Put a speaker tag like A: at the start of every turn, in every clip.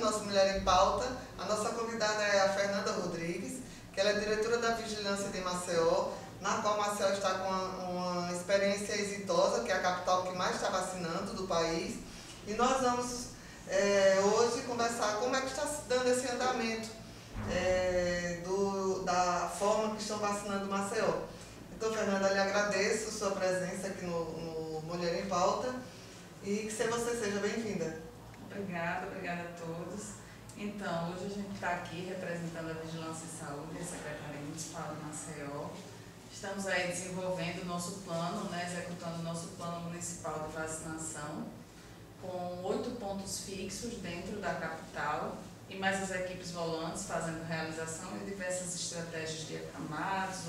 A: nosso Mulher em Pauta. A nossa convidada é a Fernanda Rodrigues, que ela é diretora da Vigilância de Maceió, na qual Maceió está com uma experiência exitosa, que é a capital que mais está vacinando do país. E nós vamos hoje conversar como é que está se dando esse andamento da forma que estão vacinando Maceió. Então, Fernanda, eu lhe agradeço a sua presença aqui no Mulher em Pauta e que você seja bem-vinda.
B: Obrigada a todos. Então, hoje a gente está aqui representando a Vigilância em Saúde, a Secretaria Municipal de Maceió. Estamos aí desenvolvendo o nosso plano, executando o nosso plano municipal de vacinação, com 8 pontos fixos dentro da capital e mais as equipes volantes fazendo realização e diversas estratégias de acamados.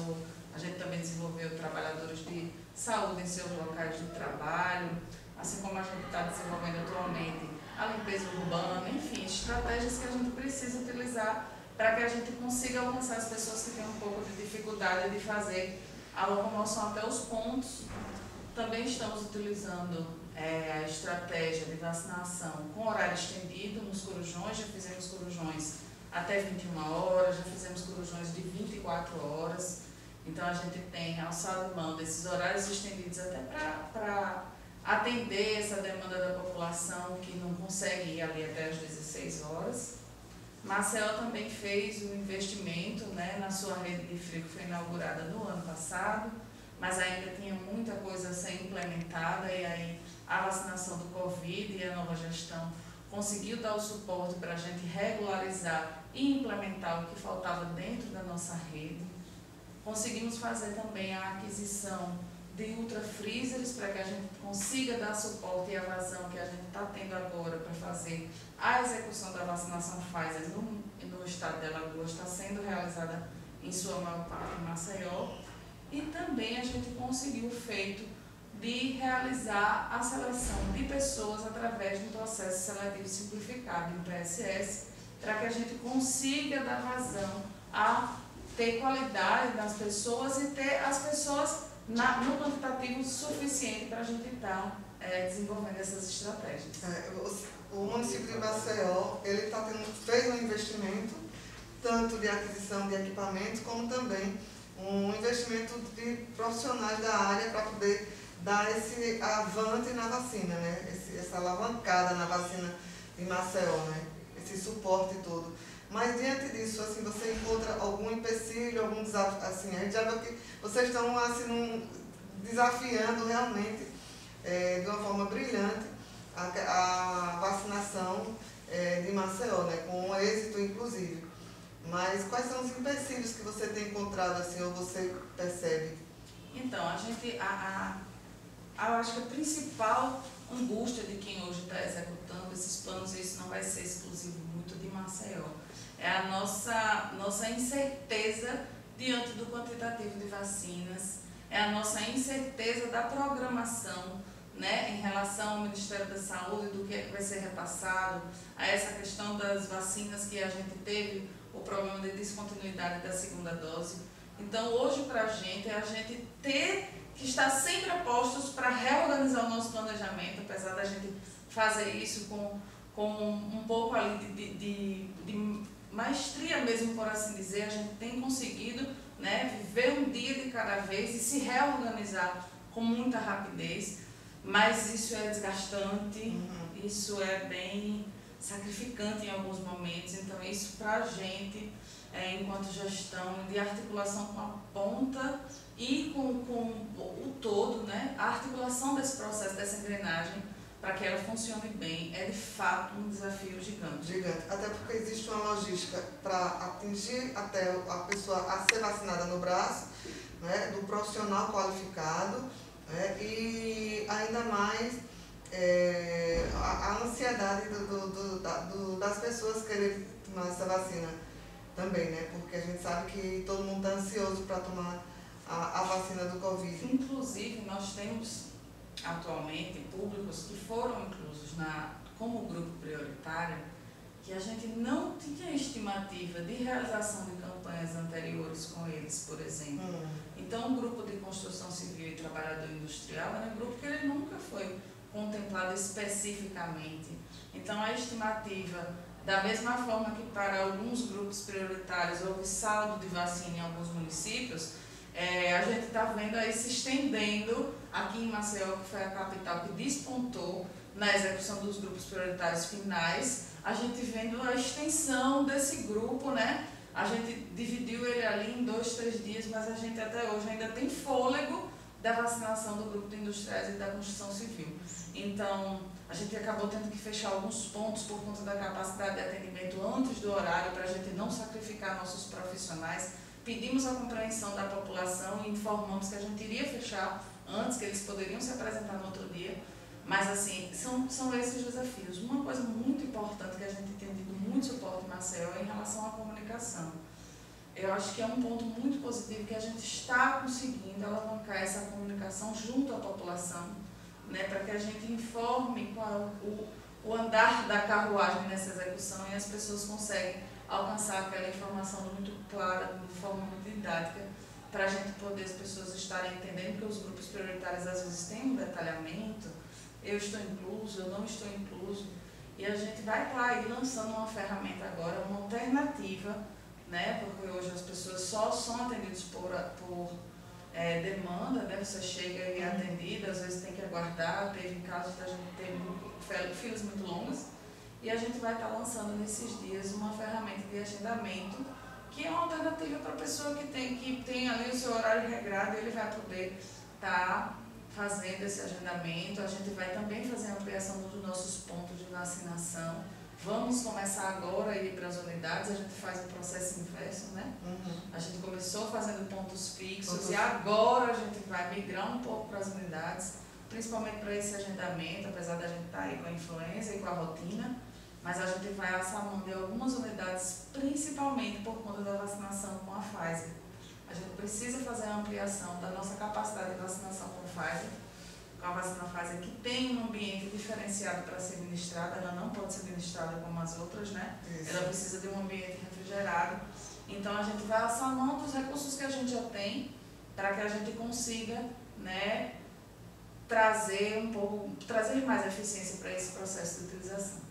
B: A gente também desenvolveu trabalhadores de saúde em seus locais de trabalho, assim como a gente está desenvolvendo atualmente a limpeza urbana, enfim, estratégias que a gente precisa utilizar para que a gente consiga alcançar as pessoas que têm um pouco de dificuldade de fazer a locomoção até os pontos. Também estamos utilizando a estratégia de vacinação com horário estendido nos corujões. Já fizemos corujões até 21 horas, já fizemos corujões de 24 horas. Então a gente tem alçado mão desses horários estendidos até para atender essa demanda da população que não consegue ir ali até as 16 horas. Maceió também fez um investimento na sua rede de frio, que foi inaugurada no ano passado, mas ainda tinha muita coisa a ser implementada, e aí a vacinação do Covid e a nova gestão conseguiu dar o suporte para a gente regularizar e implementar o que faltava dentro da nossa rede. Conseguimos fazer também a aquisição de ultrafreezers para que a gente consiga dar suporte e a vazão que a gente está tendo agora para fazer a execução da vacinação Pfizer no estado de Alagoas, está sendo realizada em sua maior parte em Maceió. E também a gente conseguiu o feito de realizar a seleção de pessoas através de um processo seletivo simplificado em PSS, para que a gente consiga dar vazão a ter qualidade nas pessoas e ter as pessoas no quantitativo suficiente para a gente estar desenvolvendo essas estratégias.
A: O município de Maceió fez um investimento tanto de aquisição de equipamentos como também um investimento de profissionais da área para poder dar esse avante na vacina, essa alavancada na vacina de Maceió, esse suporte todo. Mas diante disso, assim, você encontra algum empecilho, algum desafio, assim, a gente já viu que vocês estão assim, desafiando realmente de uma forma brilhante a vacinação de Maceió, com êxito inclusive. Mas quais são os empecilhos que você tem encontrado, assim, ou você percebe?
B: Então, a gente, eu acho que a principal angústia de quem hoje está executando esses planos, e isso não vai ser exclusivo muito de Maceió, é a nossa incerteza diante do quantitativo de vacinas, é a nossa incerteza da programação, em relação ao Ministério da Saúde, do que vai ser repassado, a essa questão das vacinas que a gente teve o problema de descontinuidade da segunda dose. Então, hoje, para a gente ter que estar sempre a postos para reorganizar o nosso planejamento, apesar da gente fazer isso com um pouco ali de maestria mesmo, por assim dizer. A gente tem conseguido viver um dia de cada vez e se reorganizar com muita rapidez, mas isso é desgastante, isso é bem sacrificante em alguns momentos. Então isso para a gente, enquanto gestão de articulação com a ponta e com o todo, a articulação desse processo, dessa engrenagem, para que ela funcione bem, é de fato um desafio gigante.
A: Gigante, até porque existe uma logística para atingir até a pessoa a ser vacinada no braço, do profissional qualificado, e ainda mais a ansiedade das pessoas quererem tomar essa vacina também, porque a gente sabe que todo mundo está ansioso para tomar a vacina do Covid.
B: Inclusive, nós temos atualmente públicos que foram inclusos como grupo prioritário, que a gente não tinha estimativa de realização de campanhas anteriores com eles, por exemplo. Então, o grupo de construção civil e trabalhador industrial era um grupo que ele nunca foi contemplado especificamente. Então, a estimativa Da mesma forma que para alguns grupos prioritários houve saldo de vacina em alguns municípios, a gente está vendo aí se estendendo aqui em Maceió, que foi a capital que despontou na execução dos grupos prioritários finais, a gente vendo a extensão desse grupo, né? A gente dividiu ele ali em 2, 3 dias, mas a gente até hoje ainda tem fôlego da vacinação do grupo de industriais e da construção civil. Então, a gente acabou tendo que fechar alguns pontos por conta da capacidade de atendimento antes do horário, para a gente não sacrificar nossos profissionais. Pedimos a compreensão da população e informamos que a gente iria fechar antes, que eles poderiam se apresentar no outro dia. Mas, assim, são esses desafios. Uma coisa muito importante que a gente tem tido muito suporte em Maceió é em relação à comunicação. Eu acho que é um ponto muito positivo que a gente está conseguindo alavancar essa comunicação junto à população, né, para que a gente informe qual o andar da carruagem nessa execução e as pessoas conseguem alcançar aquela informação muito clara, de forma muito didática, para a gente poder as pessoas estarem entendendo que os grupos prioritários às vezes têm um detalhamento, eu estou incluso, eu não estou incluso, e a gente vai estar aí lançando uma ferramenta agora, uma alternativa, né, porque hoje as pessoas só são atendidas por demanda, né, você chega e é atendida, às vezes tem que aguardar, teve casos da gente ter filas muito longas, e a gente vai estar lançando nesses dias uma ferramenta de agendamento, que é uma alternativa para a pessoa que tem ali o seu horário regrado, e ele vai poder estar fazendo esse agendamento. A gente vai também fazer a ampliação dos nossos pontos de vacinação. Vamos começar agora a ir para as unidades, a gente faz o processo inverso, né? A gente começou fazendo pontos fixos e agora a gente vai migrar um pouco para as unidades, principalmente para esse agendamento, apesar da gente estar aí com a influenza e com a rotina, mas a gente vai assar mão de algumas unidades, principalmente por conta da vacinação com a Pfizer. A gente precisa fazer a ampliação da nossa capacidade de vacinação com Pfizer, com a vacina Pfizer, que tem um ambiente diferenciado para ser ministrada, ela não pode ser ministrada como as outras, né? Isso. Ela precisa de um ambiente refrigerado. Então a gente vai assar mão dos recursos que a gente já tem, para que a gente consiga, né, trazer mais eficiência para esse processo de utilização.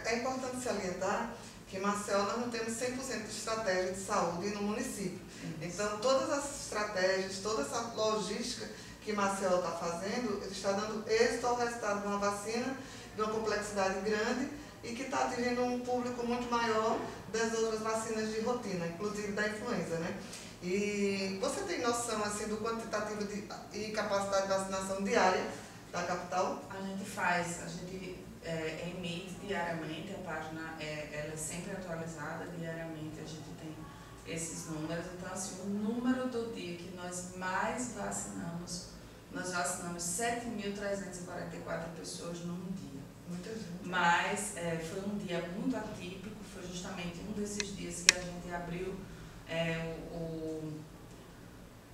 A: É importante salientar que em Maceió nós não temos 100% de estratégia de saúde no município. Então, todas as estratégias, toda essa logística que Maceió está fazendo, está dando êxito ao resultado de uma vacina de uma complexidade grande e que está atingindo um público muito maior das outras vacinas de rotina, inclusive da influenza, né? E você tem noção, assim, do quantitativo e capacidade de vacinação diária da capital?
B: A gente emite diariamente, a página ela é sempre atualizada, diariamente a gente tem esses números. Então, assim, o número do dia que nós mais vacinamos, nós vacinamos 7.344 pessoas num dia.
A: Muita gente.
B: Mas foi um dia muito atípico, foi justamente um desses dias que a gente abriu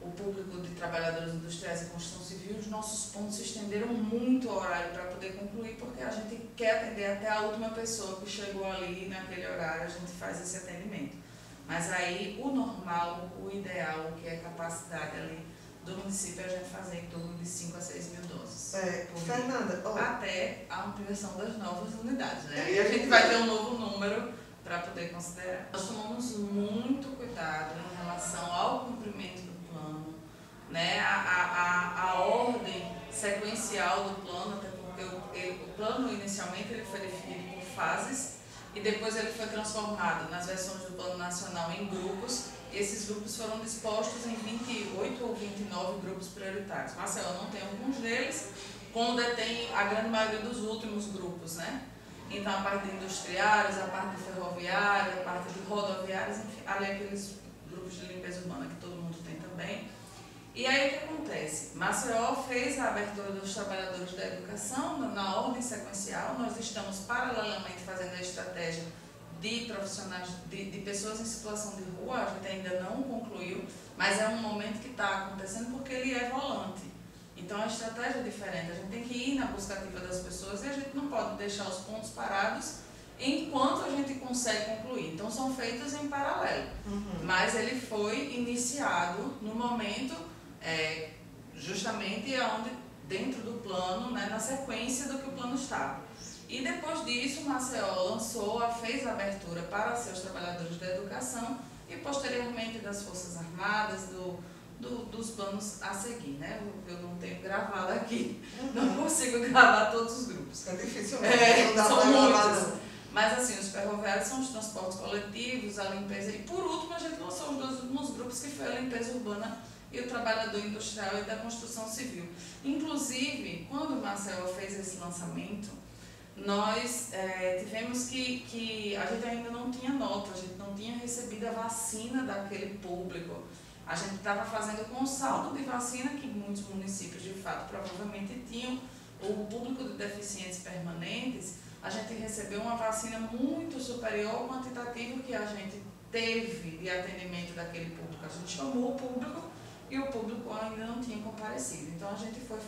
B: o público de trabalhadores industriais e construção civil. Os nossos pontos se estenderam muito o horário para poder concluir, porque a gente quer atender até a última pessoa que chegou ali naquele horário, a gente faz esse atendimento. Mas aí o normal, o ideal, que é a capacidade ali do município, a gente fazer em torno de 5 a 6 mil doses.
A: Fernanda,
B: até a ampliação das novas unidades, né? E a gente vai ter um novo número para poder considerar. Nós tomamos muito cuidado em relação ao cumprimento do plano, né? A ordem sequencial do plano, até porque o plano inicialmente ele foi definido por fases, e depois ele foi transformado nas versões do Plano Nacional em grupos, e esses grupos foram dispostos em 28 ou 29 grupos prioritários. Maceió não tem alguns deles, como detém a grande maioria dos últimos grupos, né? Então, a parte de industriários, a parte de ferroviária, a parte de rodoviários, enfim, além daqueles grupos de limpeza urbana que todo mundo tem também. E aí o que acontece? Maceió fez a abertura dos trabalhadores da educação na ordem sequencial. Nós estamos paralelamente fazendo a estratégia de profissionais, de pessoas em situação de rua. A gente ainda não concluiu, mas é um momento que está acontecendo porque ele é volante. Então a estratégia é diferente, a gente tem que ir na busca ativa das pessoas e a gente não pode deixar os pontos parados enquanto a gente consegue concluir. Então são feitos em paralelo, mas ele foi iniciado no momento justamente onde, dentro do plano, né, na sequência do que o plano estava. E depois disso, o Maceió fez a abertura para seus trabalhadores da educação e posteriormente das Forças Armadas, dos planos a seguir, né? Eu não tenho gravado aqui, não consigo gravar todos os grupos.
A: É difícil mesmo, não dá
B: são
A: para gravar
B: muitos.
A: não.
B: Mas assim, os ferroviários são os transportes coletivos, a limpeza, e por último a gente lançou os 2 últimos grupos, que foi a limpeza urbana e o trabalhador industrial e da construção civil. Inclusive, quando o Maceió fez esse lançamento, nós tivemos que a gente ainda não tinha nota, a gente não tinha recebido a vacina daquele público. A gente estava fazendo com o saldo de vacina que muitos municípios, de fato, provavelmente tinham. O público de deficientes permanentes, a gente recebeu uma vacina muito superior ao quantitativo que a gente teve de atendimento daquele público. A gente chamou o público e o público ainda não tinha comparecido. Então, a gente foi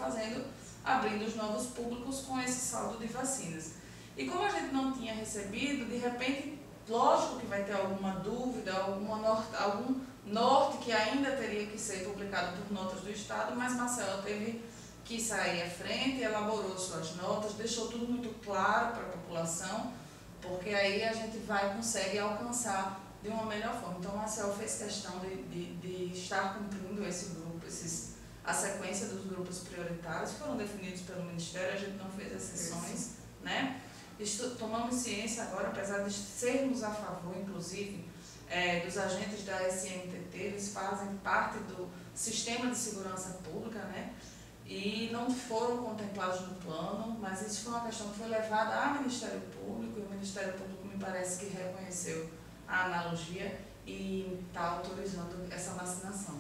B: abrindo os novos públicos com esse saldo de vacinas. E como a gente não tinha recebido, de repente, lógico que vai ter alguma dúvida, algum norte que ainda teria que ser publicado por notas do Estado, mas Maceió teve que sair à frente, elaborou suas notas, deixou tudo muito claro para a população, porque aí a gente consegue alcançar de uma melhor forma. Então, Maceió fez questão de estar cumprindo esse grupo, a sequência dos grupos prioritários, que foram definidos pelo Ministério, a gente não fez exceções, né? Tomamos ciência agora, apesar de sermos a favor, inclusive, dos agentes da SNTT, eles fazem parte do sistema de segurança pública, né? E não foram contemplados no plano, mas isso foi uma questão que foi levada ao Ministério Público, e o Ministério Público me parece que reconheceu a analogia e está autorizando essa vacinação.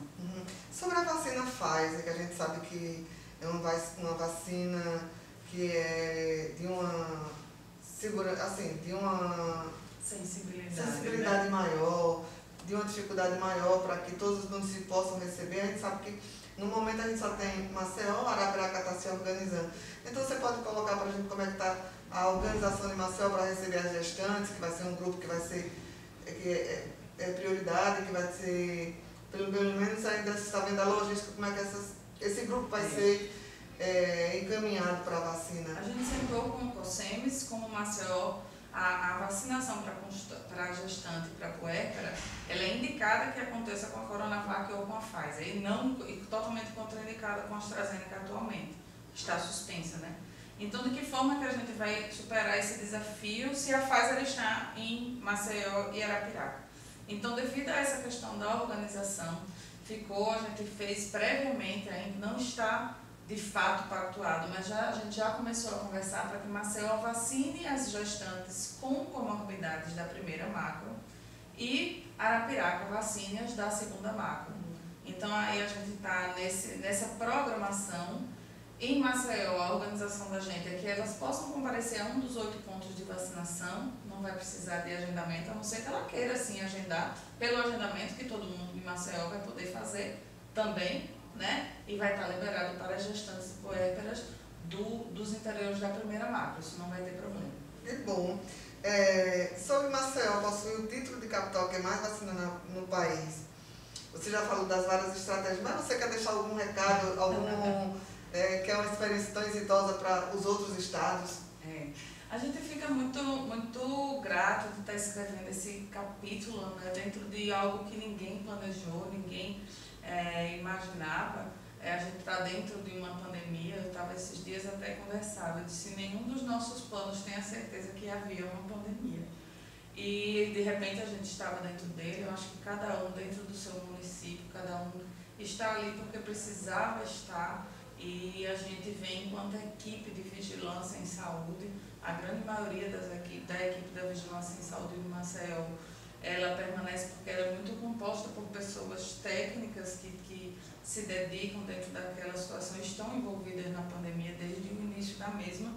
A: Sobre a vacina Pfizer, que a gente sabe que é uma vacina que é de uma de uma sensibilidade, né? Maior, de uma dificuldade maior para que todos os municípios possam receber. A gente sabe que no momento a gente só tem Maceió, Arapiraca está se organizando. Então você pode colocar para a gente como é que está a organização de Maceió para receber as gestantes, que vai ser um grupo que vai ser prioridade, que vai ser, pelo menos ainda se está vendo a logística, como é que esse grupo vai ser encaminhado para a vacina.
B: A gente sentou com o COSEMES, como Maceió, a vacinação para gestante e para puérpera, ela é indicada que aconteça com a Coronavac ou com a Pfizer, e totalmente contraindicada com a AstraZeneca atualmente. Está suspensa, né? Então, de que forma que a gente vai superar esse desafio se a Pfizer está em Maceió e Arapiraca? Então, devido a essa questão da organização, a gente fez previamente, ainda não está de fato pactuado, mas a gente já começou a conversar para que Maceió vacine as gestantes com comorbidades da primeira macro e Arapiraca vacine as da segunda macro. Então aí a gente está nessa programação. Em Maceió, a organização da gente é que elas possam comparecer a um dos 8 pontos de vacinação, não vai precisar de agendamento, a não ser que ela queira sim agendar, pelo agendamento que todo mundo em Maceió vai poder fazer também, né? E vai estar liberado para as gestantes e puérperas dos interiores da primeira macro, isso não vai ter problema.
A: Que bom. Sobre Maceió, possui o título de capital que mais vacina no país. Você já falou das várias estratégias, mas você quer deixar algum recado, que é uma experiência tão exitosa para os outros estados?
B: A gente fica muito, muito grato de estar escrevendo esse capítulo, né, dentro de algo que ninguém planejou, ninguém imaginava. A gente está dentro de uma pandemia. Eu estava esses dias até conversava, eu disse, nenhum dos nossos planos tem a certeza que havia uma pandemia. E de repente a gente estava dentro dele. Eu acho que cada um dentro do seu município, cada um está ali porque precisava estar. E a gente vem enquanto equipe de vigilância em saúde, a grande maioria da equipe da vigilância em saúde de Maceió, ela permanece porque ela é muito composta por pessoas técnicas que se dedicam dentro daquela situação, estão envolvidas na pandemia desde o início da mesma,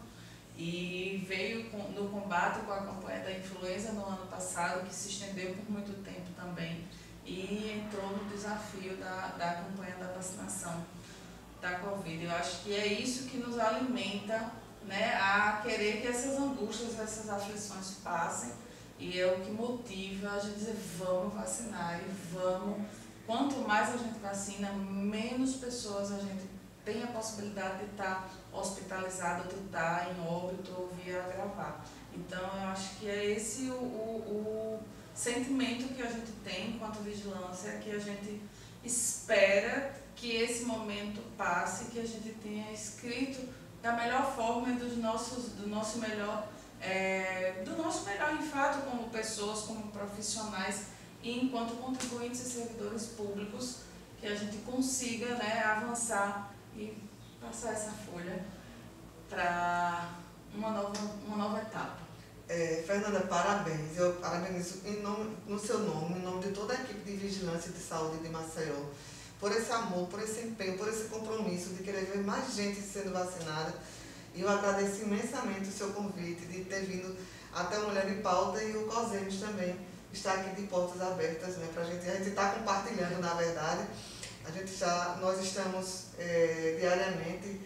B: e veio no combate com a campanha da influenza no ano passado, que se estendeu por muito tempo também, e entrou no desafio da campanha da vacinação da Covid. Eu acho que é isso que nos alimenta, né, a querer que essas angústias, essas aflições passem, e é o que motiva a gente dizer, vamos vacinar e vamos. Quanto mais a gente vacina, menos pessoas a gente tem a possibilidade de estar hospitalizado, de estar em óbito ou vir a agravar. Então, eu acho que é esse o sentimento que a gente tem enquanto vigilância, que a gente espera que esse momento passe, que a gente tenha escrito da melhor forma e do nosso melhor em fato, como pessoas, como profissionais e enquanto contribuintes e servidores públicos, que a gente consiga, né, avançar e passar essa folha para uma nova etapa.
A: Fernanda, parabéns. Eu parabenizo no seu nome, em nome de toda a equipe de vigilância de saúde de Maceió, por esse amor, por esse empenho, por esse compromisso de querer ver mais gente sendo vacinada. E eu agradeço imensamente o seu convite de ter vindo até o Mulher em Pauta, e o COSEMES também está aqui de portas abertas, né, pra gente. A gente está compartilhando, na verdade. Nós estamos diariamente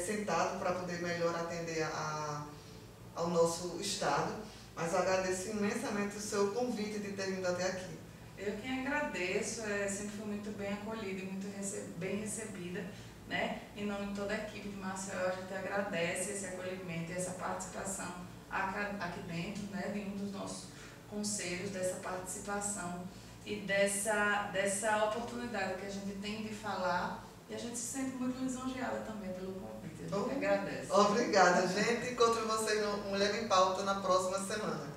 A: sentados para poder melhor atender ao nosso estado, mas eu agradeço imensamente o seu convite de ter vindo até aqui.
B: Eu quem agradeço, sempre fui muito bem acolhida e muito bem recebida, né? Em nome de toda a equipe de Maceió, a gente agradece esse acolhimento e essa participação aqui dentro, né, de um dos nossos conselhos, dessa participação e dessa oportunidade que a gente tem de falar, e a gente se sente muito lisonjeada também pelo convite. A gente agradece.
A: Obrigada, gente. Encontro vocês no Mulher em Pauta na próxima semana.